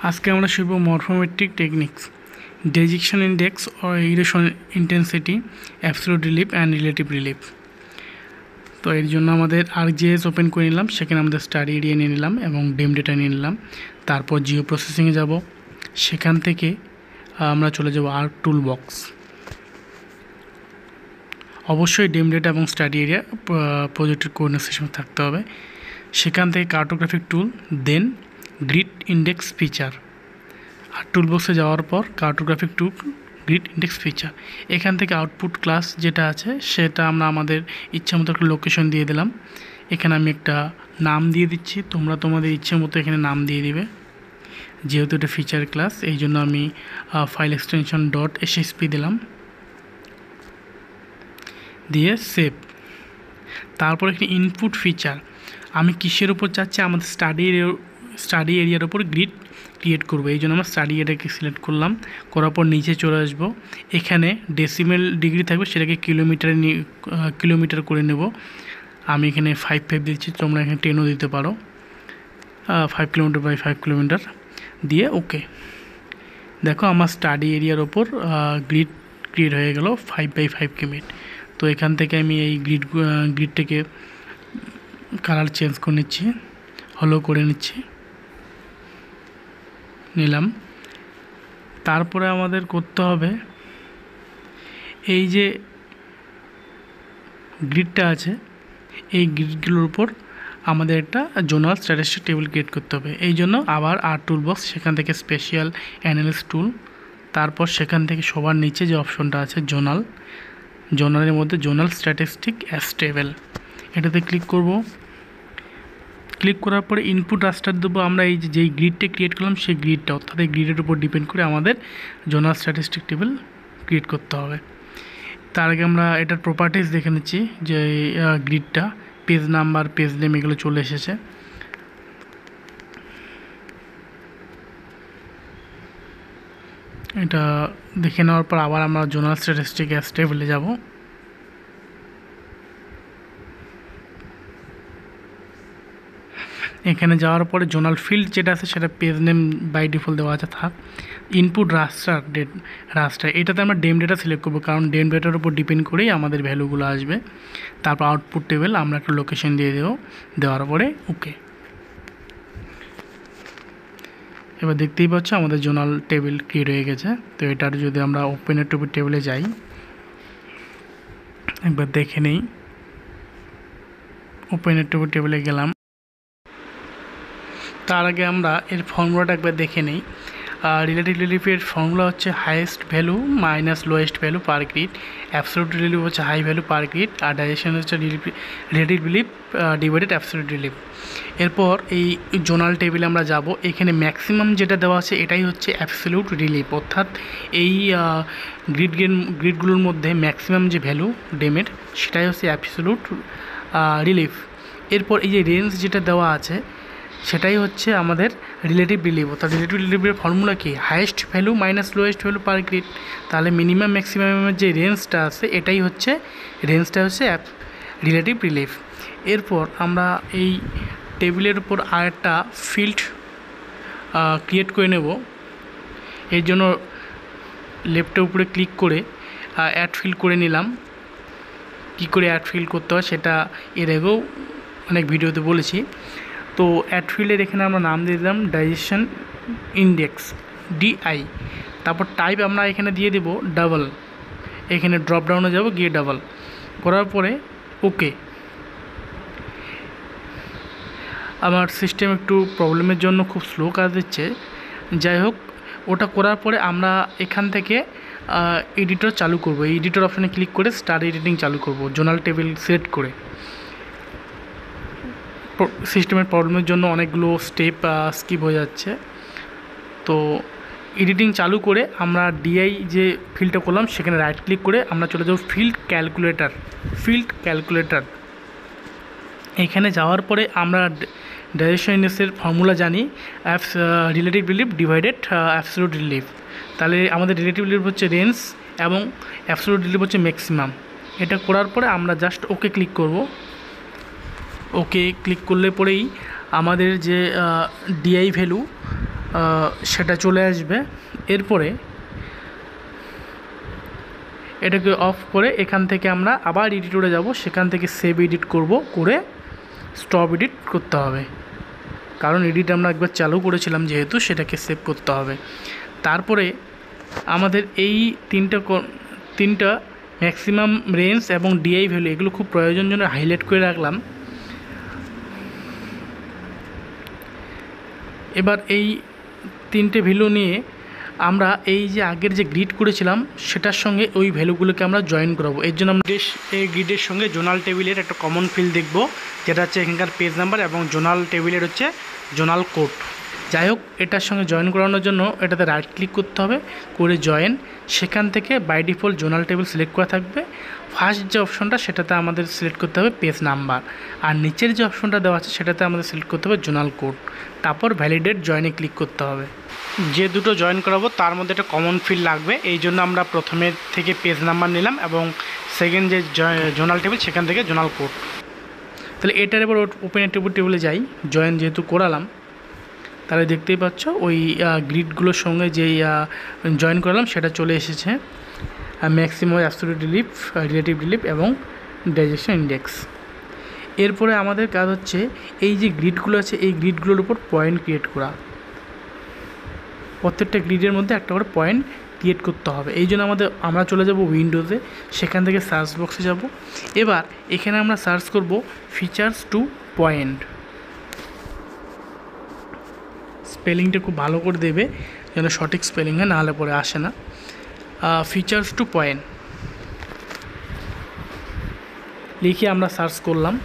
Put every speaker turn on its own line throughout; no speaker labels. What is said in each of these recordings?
আজকে আমরা শিখব মরফোমেট্রিক টেকনিক্স, ডেজিকশন ইন্ডেক্স ও erosion intensity, absolute relief and relative relief. তো এর জন্য আমাদের ArcGIS ওপেন করে নিলাম, সেখানে আমাদের স্টাডি এরিয়া নিয়ে নিলাম এবং ডেম ডেটা নিয়ে নিলাম। তারপর জিও প্রসেসিংয়ে যাব, সেখান থেকে আমরা চলে যাব আর্ক টুল বক্স। অবশ্যই ডেম ডেটা এবং স্টাডি এরিয়া প্রজেক্টের কোঅর্ডিনেট সিস্টেমে থাকতে হবে। সেখান থেকে কার্টোগ্রাফিক টুল, দেন গ্রিড ইন্ডেক্স ফিচার। আর টুলবক্সে যাওয়ার পর কার্টোগ্রাফিক টুল, গ্রিড ইন্ডেক্স ফিচার। এখান থেকে আউটপুট ক্লাস যেটা আছে সেটা আমরা আমাদের ইচ্ছা মতো একটা লোকেশন দিয়ে দিলাম। এখানে আমি একটা নাম দিয়ে দিচ্ছি, তোমরা তোমাদের ইচ্ছে মতো এখানে নাম দিয়ে দিবে। যেহেতু এটা ফিচার ক্লাস, এই জন্য আমি ফাইল এক্সটেনশন .ssp দিলাম, দিয়ে সেভ। তারপর এখানে ইনপুট ফিচার, আমি কিসের উপর চাচ্ছি, আমাদের স্টাডি এরিয়ার উপর গ্রিড ক্রিয়েট করবো, এই জন্য আমরা স্টাডি এরিয়াকে সিলেক্ট করলাম। করার পর নিচে চলে আসবো, এখানে ডেসিমেল ডিগ্রি থাকবে, সেটাকে কিলোমিটার করে নেব। আমি এখানে 5 দিচ্ছি, তোমরা এখানে 10ও দিতে পারো। 5 কিলোমিটার বাই 5 কিলোমিটার দিয়ে ওকে। দেখো আমার স্টাডি এরিয়ার ওপর গ্রিড ক্রিয়েট হয়ে গেল 5/5 কিমি। তো এখান থেকে আমি এই গ্রিডটাকে কালার চেঞ্জ করে নিচ্ছি, হলো করে নিলাম। তারপরে আমাদের করতে হবে, এই যে গ্রিডটা আছে এই গ্রিডগুলোর উপর আমাদের একটা জোনাল স্ট্যাটিস্টিক টেবিল ক্রিয়েট করতে হবে। এই জন্য আবার আর টুল বক্স, সেখান থেকে স্পেশাল অ্যানালিসিস টুল, তারপর সেখান থেকে সবার নিচে যে অপশনটা আছে জোনালের মধ্যে জোনাল স্ট্যাটিস্টিক অ্যাজ টেবিল, এটাতে ক্লিক করব। ক্লিক করার পরে ইনপুট রাস্টার দেবো আমরা, এই যেই গ্রিডটা ক্রিয়েট করলাম সেই গ্রিডটা, অর্থাৎ এই গ্রিডের উপর ডিপেন্ড করে আমাদের জোনাল স্ট্যাটিস্টিক টেবিল ক্রিয়েট করতে হবে। তার আগে আমরা এটার প্রপার্টিজ দেখে নিচ্ছি, যে গ্রিডটা পেজ নাম্বার, পেজ নেম এগুলো চলে এসেছে। এটা দেখে নেওয়ার পর আবার আমরা জোনাল স্ট্যাটিস্টিক অ্যাজ টেবিলে যাব। এখানে যাওয়ার পরে জোনাল ফিল্ড যেটা আছে সেটা পেজ নেম বাই ডিফল্ট দেওয়া আছে থাক। ইনপুট রাস্টার এটাতে আমরা ডেম ডেটা সিলেক্ট করবো, কারণ ডেম ডেটার উপর ডিপেন্ড করেই আমাদের ভ্যালুগুলো আসবে। তারপর আউটপুট টেবিল আমরা একটা লোকেশন দিয়ে দেওয়ার পরে ওকে। এবার দেখতেই পাচ্ছ আমাদের জোনাল টেবিল ক্রিয়েট হয়ে গেছে। তো এটার যদি আমরা ওপেনের টেবিলে যাই, একবার দেখে নেই। ওপেনের টেবিলে গেলাম, তার আগে আমরা এর ফর্মুলাটা একবার দেখে নিই। রিলেটিভ রিলিফের ফর্মুলা হচ্ছে highest value minus lowest value per grid, absolute relief হচ্ছে হাই ভ্যালু পার গ্রিড, আর ডাইজেশন হচ্ছে relative relief divided absolute relief. এরপর এই জোনাল টেবিলে আমরা যাব, এখানে ম্যাক্সিমাম যেটা দেওয়া আছে এটাই হচ্ছে অ্যাবসলিউট রিলিফ, অর্থাৎ এই গ্রিডগুলোর মধ্যে ম্যাক্সিমাম যে ভ্যালু ডেমের সেটাই হচ্ছে অ্যাবসলিউট রিলিফ। এরপর এই যে রেঞ্জ যেটা দেওয়া আছে সেটাই হচ্ছে আমাদের রিলেটিভ রিলিফ, অর্থাৎ রিলেটিভ রিলিফের ফর্মুলা কি, highest value minus lowest value per grid. তাহলে মিনিমাম ম্যাক্সিমামের যে রেঞ্জটা আছে এটাই হচ্ছে রিলেটিভ রিলিফ। এরপর আমরা এই টেবিলের উপর আরেকটা ফিল্ড ক্রিয়েট করে নেব। এর জন্য লেফটের উপরে ক্লিক করে অ্যাড ফিল্ড করে নিলাম। কী করে অ্যাড ফিল্ড করতে হয় সেটা এর আগেও অনেক ভিডিওতে বলেছি। তো অ্যাড ফিল্ডের এখানে আমরা নাম দিয়ে দিলাম ডাইজেশন ইন্ডেক্স DI। তারপর টাইপ আমরা এখানে দিয়ে দেব ডাবল, এখানে ড্রপ ডাউনে যাব, গিয়ে ডাবল করার পরে ওকে। আমার সিস্টেম একটু প্রবলেমের জন্য খুব স্লো কাজ দিচ্ছে, যাই হোক ওটা করার পরে আমরা এখান থেকে এডিটর চালু করব। এই এডিটর অপশানে ক্লিক করে স্টার এডিটিং চালু করব, জোনাল টেবিল সিলেক্ট করে। সিস্টেমের প্রবলেমের জন্য অনেকগুলো স্টেপ স্কিপ হয়ে যাচ্ছে। তো এডিটিং চালু করে আমরা DI যে ফিল্ডটা করলাম সেখানে রাইট ক্লিক করে আমরা চলে যাব ফিল্ড ক্যালকুলেটর। এখানে যাওয়ার পরে আমরা ডাইজেশন ইন্ডেক্সের ফর্মুলা জানি, relative relief divided absolute relief. তাহলে আমাদের রিলেটিভ রিলিফ হচ্ছে রেঞ্জ এবং অ্যাবসলিউট রিলিফ হচ্ছে ম্যাক্সিমাম। এটা করার পরে আমরা জাস্ট ওকে ক্লিক করব। ওকে ক্লিক করলে পরেই আমাদের যে DI ভ্যালু সেটা চলে আসবে। এরপরে এটাকে অফ করে এখান থেকে আমরা আবার এডিটরে যাব, সেখান থেকে সেভ এডিট করব, করে স্টপ এডিট করতে হবে, কারণ এডিট আমরা একবার চালু করেছিলাম যেহেতু, সেটাকে সেভ করতে হবে। তারপরে আমাদের এই তিনটা ম্যাক্সিমাম রেঞ্জ এবং ডিআই ভ্যালু এগুলো খুব প্রয়োজন জন্য হাইলাইট করে রাখলাম। এবার এই তিনটে ভ্যালু নিয়ে আমরা এই যে আগের যে গ্রিড করেছিলাম সেটার সঙ্গে ওই ভ্যালুগুলোকে আমরা জয়েন করাবো। এর জন্য আমরা এই গ্রিডের সঙ্গে জোনাল টেবিলের একটা কমন ফিল্ড দেখব, যেটা হচ্ছে এখানকার পেজ নাম্বার, এবং জোনাল টেবিলের হচ্ছে জোনাল কোড। যাই হোক, এটার সঙ্গে জয়েন করানোর জন্য এটাতে রাইট ক্লিক করতে হবে, করে জয়েন, সেখান থেকে by default zonal table select করা থাকবে। ফার্স্ট যে অপশনটা সেটাতে আমাদের সিলেক্ট করতে হবে পেজ নাম্বার, আর নিচের যে অপশনটা দেওয়া আছে সেটাতে আমাদের সিলেক্ট করতে হবে জোনাল কোড। তারপর ভ্যালিডেট জয়েনে ক্লিক করতে হবে। যে দুটো জয়েন করাবো তার মধ্যে একটা কমন ফিল্ড লাগবে, এই জন্য আমরা প্রথমে থেকে পেজ নাম্বার নিলাম এবং সেকেন্ড যে জোনাল টেবিল সেখান থেকে জোনাল কোড। তাহলে এটার এবার ওপেন টেবিলে যাই, জয়েন যেহেতু করালাম, তাহলে দেখতেই পাচ্ছ ওই গ্রিডগুলোর সঙ্গে যেই জয়েন করালাম সেটা চলে এসেছে, maximum, absolute relief, relative relief এবং ডাইজেশন ইন্ডেক্স। এরপরে আমাদের কাজ হচ্ছে এই যে গ্রিডগুলো আছে এই গ্রিডগুলোর উপর পয়েন্ট ক্রিয়েট করা, প্রত্যেকটা গ্রিডের মধ্যে একটা করে পয়েন্ট ক্রিয়েট করতে হবে। এই জন্য আমরা চলে যাব উইন্ডোজে, সেখান থেকে সার্চ বক্সে যাব। এবার এখানে আমরা সার্চ করব ফিচার্স টু পয়েন্ট, স্পেলিংটা খুব ভালো করে দেবে যেন সঠিক স্পেলিং হয়, নাহলে পরে আসে না। ফিচার্স টু পয়েন্ট লিখে আমরা সার্চ করলাম।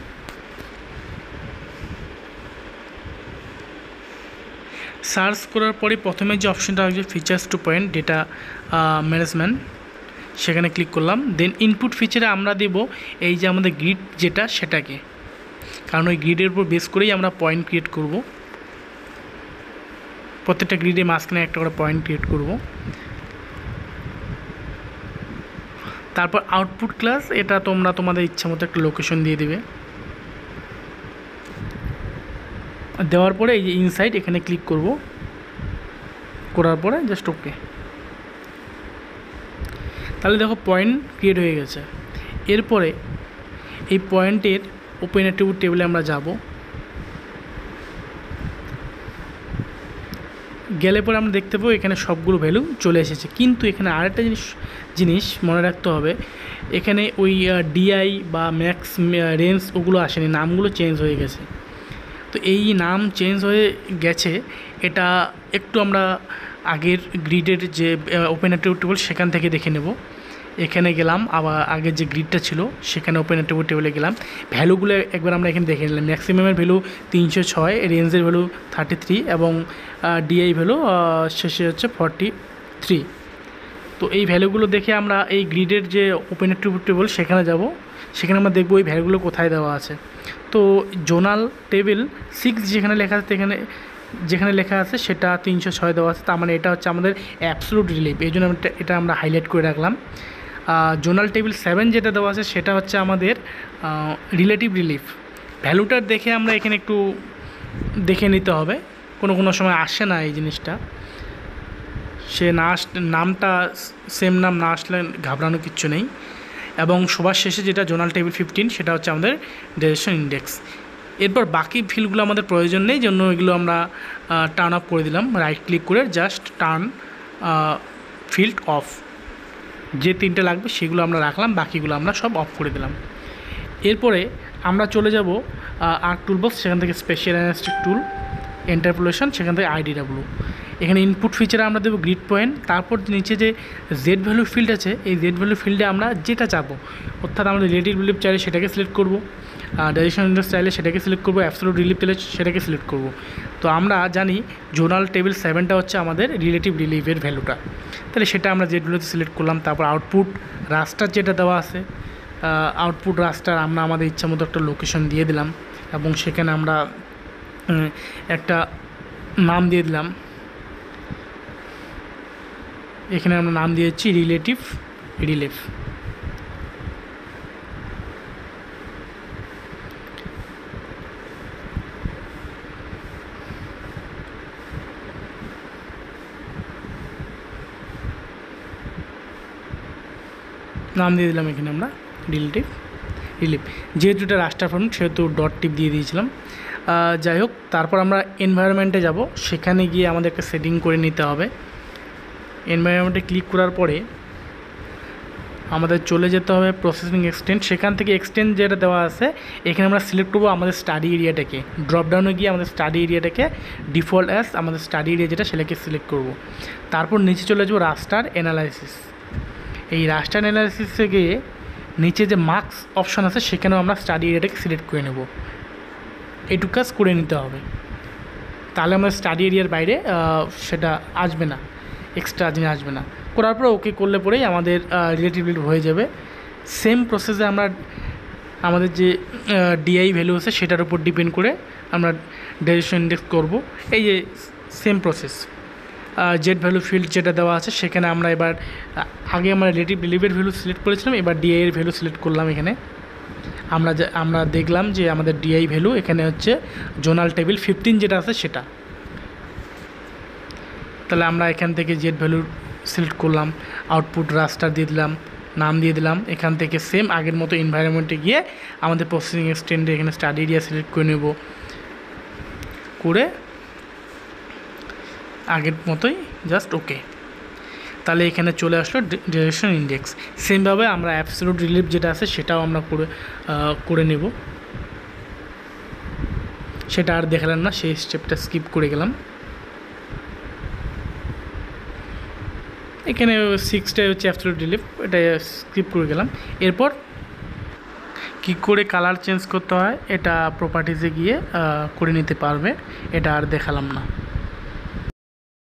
সার্চ করার পরে প্রথমে যে অপশনটা আসবে features to point data management, সেখানে ক্লিক করলাম। দেন ইনপুট ফিচারে আমরা দেব এই যে আমাদের গ্রিড যেটা সেটাকে, কারণ ওই গ্রিডের উপর বেস করেই আমরা পয়েন্ট ক্রিয়েট করব, প্রত্যেকটা গ্রিডে মাঝখানে একটা করে পয়েন্ট ক্রিয়েট করব। তারপর আউটপুট ক্লাস, এটা তোমরা তোমাদের ইচ্ছা মতো একটা লোকেশন দিয়ে দেবে। দেওয়ার পরে এই যে ইনসাইড এখানে ক্লিক করব, করার পরে জাস্ট ওকে। তাহলে দেখো পয়েন্ট ক্রিয়েট হয়ে গেছে। এরপরে এই পয়েন্টের ওপেন অ্যাট্রিবিউট টেবিলে আমরা যাব, গেলে পরে আমরা দেখতে পাবো এখানে সবগুলো ভ্যালু চলে এসেছে। কিন্তু এখানে আরেকটা জিনিস মনে রাখতে হবে, এখানে ওই ডিআই বা ম্যাক্স রেঞ্জ ওগুলো আসেনি, নামগুলো চেঞ্জ হয়ে গেছে। তো এই নাম চেঞ্জ হয়ে গেছে, এটা একটু আমরা আগের গ্রিডের যে ওপেন অ্যাট্রিবিউট টেবিল সেখান থেকে দেখে নেব। এখানে গেলাম, আবার আগের যে গ্রিডটা ছিল সেখানে ওপেন অ্যাট্রিবিউট টেবিলে গেলাম, ভ্যালুগুলো একবার আমরা এখানে দেখে নিলাম। ম্যাক্সিমামের ভ্যালু 306, রেঞ্জের ভ্যালু 33 এবং ডিআই ভ্যালু শেষে হচ্ছে 43। তো এই ভ্যালুগুলো দেখে আমরা এই গ্রিডের যে ওপেন অ্যাট্রিবিউট টেবিল সেখানে যাব, সেখানে আমরা দেখব এই ভ্যালুগুলো কোথায় দেওয়া আছে। তো জোনাল টেবিল 6 যেখানে লেখা আছে যেখানে লেখা আছে সেটা 306 দেওয়া আছে, তার মানে এটা হচ্ছে আমাদের অ্যাবসলিউট রিলিফ, এই জন্য এটা আমরা হাইলাইট করে রাখলাম। জোনাল টেবিল 7 যেটা দেওয়া আছে সেটা হচ্ছে আমাদের রিলেটিভ রিলিফ। ভ্যালুটার দেখে আমরা এখানে একটু দেখে নিতে হবে, কোনো সময় আসে না এই জিনিসটা, সে নামটা সেম নাম না আসলে ঘাবড়ানো কিচ্ছু নেই। এবং সবার শেষে যেটা জোনাল টেবিল 15 সেটা হচ্ছে আমাদের ডাইজেশন ইন্ডেক্স। এরপর বাকি ফিল্ডগুলো আমাদের প্রয়োজন নেই, জন্য এগুলো আমরা টার্ন অফ করে দিলাম, রাইট ক্লিক করে জাস্ট টার্ন ফিল্ড অফ। যে তিনটে লাগবে সেগুলো আমরা রাখলাম, বাকিগুলো আমরা সব অফ করে দিলাম। এরপরে আমরা চলে যাব আর্ক টুলবক্স, সেখান থেকে স্পেশাল অ্যানালিস্টিক টুল, ইন্টারপোলেশন, সেখান থেকে আইডিডাব্লিউ। এখানে ইনপুট ফিচারে আমরা দেবো গ্রিড পয়েন্ট, তারপর নিচে যে জেড ভ্যালু ফিল্ড আছে এই জেড ভ্যালু ফিল্ডে আমরা যেটা চাবো, অর্থাৎ আমরা রিলেটিভ রিলিফ চাইলে সেটাকে সিলেক্ট করবো, ডাইজেশন ইন্ডেক্স চাইলে সেটাকে সিলেক্ট করবো, অ্যাবসলিউট রিলিফ চাইলে সেটাকে সিলেক্ট করবো। তো আমরা জানি জোনাল টেবিল 7টা হচ্ছে আমাদের রিলেটিভ রিলিফের ভ্যালুটা, তাহলে সেটা আমরা জেড ভ্যালুতে সিলেক্ট করলাম। তারপর আউটপুট রাস্টার যেটা দেওয়া আছে, আউটপুট রাস্টার আমরা আমাদের ইচ্ছা মতো একটা লোকেশন দিয়ে দিলাম এবং সেখানে আমরা একটা নাম দিয়ে দিলাম। এখানে আমরা নাম দিয়েছি রিলেটিভ রিলিফ। নাম দিয়ে দিলাম এখানে আমরা রিলিফ। যেহেতু এটা রাস্টার ফর্ম সেহেতু ডট টিপ দিয়ে দিয়েছিলাম। যাই হোক, তারপর আমরা এনভায়রনমেন্টে যাব, সেখানে গিয়ে আমাদের একটা সেটিং করে নিতে হবে। এনভায়রনমেন্টে ক্লিক করার পরে আমাদের চলে যেতে হবে প্রসেসিং এক্সটেন্ড। সেখান থেকে এক্সটেন্ড যেটা দেওয়া আছে এখানে আমরা সিলেক্ট করবো আমাদের স্টাডি এরিয়াটাকে। ড্রপডাউনে গিয়ে আমাদের স্টাডি এরিয়াটাকে ডিফল্ট অ্যাজ আমাদের স্টাডি এরিয়া যেটা সেটাকে সিলেক্ট করব। তারপর নিচে চলে যাবো রাস্টার অ্যানালাইসিস। এই রাস্টার অ্যানালাইসিসে গিয়ে নিচে যে মার্কস অপশান আছে সেখানেও আমরা স্টাডি এরিয়াটাকে সিলেক্ট করে নেব। এইটুকু কাজ করে নিতে হবে, তাহলে আমাদের স্টাডি এরিয়ার বাইরে সেটা আসবে না, এক্সট্রা জিনিস আসবে না। করার পর ওকে করলে পরেই আমাদের রিলেটিভলি হয়ে যাবে। সেম প্রসেসে আমরা আমাদের যে ডিআই ভ্যালু আছে সেটার উপর ডিপেন্ড করে আমরা ডাইরেকশন ইন্ডেক্স করব। এই যে same process, Z value field যেটা দেওয়া আছে সেখানে আমরা এবার আগে আমরা রিলেটিভ রিলিভের ভ্যালু সিলেক্ট করেছিলাম, এবার ডিআই এর ভ্যালু সিলেক্ট করলাম। এখানে আমরা দেখলাম যে আমাদের ডিআই ভ্যালু এখানে হচ্ছে জোনাল টেবিল 15 যেটা আছে সেটা। তাহলে আমরা এখান থেকে জেড ভ্যালু সিলেক্ট করলাম, আউটপুট রাস্টার দিয়ে দিলাম, নাম দিয়ে দিলাম। এখান থেকে সেম আগের মতো এনভায়রনমেন্টে গিয়ে আমাদের প্রসেসিং এক্সটেন্ডে এখানে স্টাডি এরিয়া সিলেক্ট করে নেব, করে আগের মতোই জাস্ট ওকে। তাহলে এখানে চলে আসলো ডাইরেকশন ইন্ডেক্স। সেমভাবে আমরা অ্যাবসলিউট রিলিফ যেটা আছে সেটাও আমরা করে নেব। সেটা আর দেখালাম না, সেই স্টেপটা স্কিপ করে গেলাম। এখানে 6টাই হচ্ছে অ্যাবসলিউট রিলিফ, এটা স্কিপ করে গেলাম। এরপর কী করে কালার চেঞ্জ করতে হয় এটা প্রপার্টিসে গিয়ে করে নিতে পারবে, এটা আর দেখালাম না।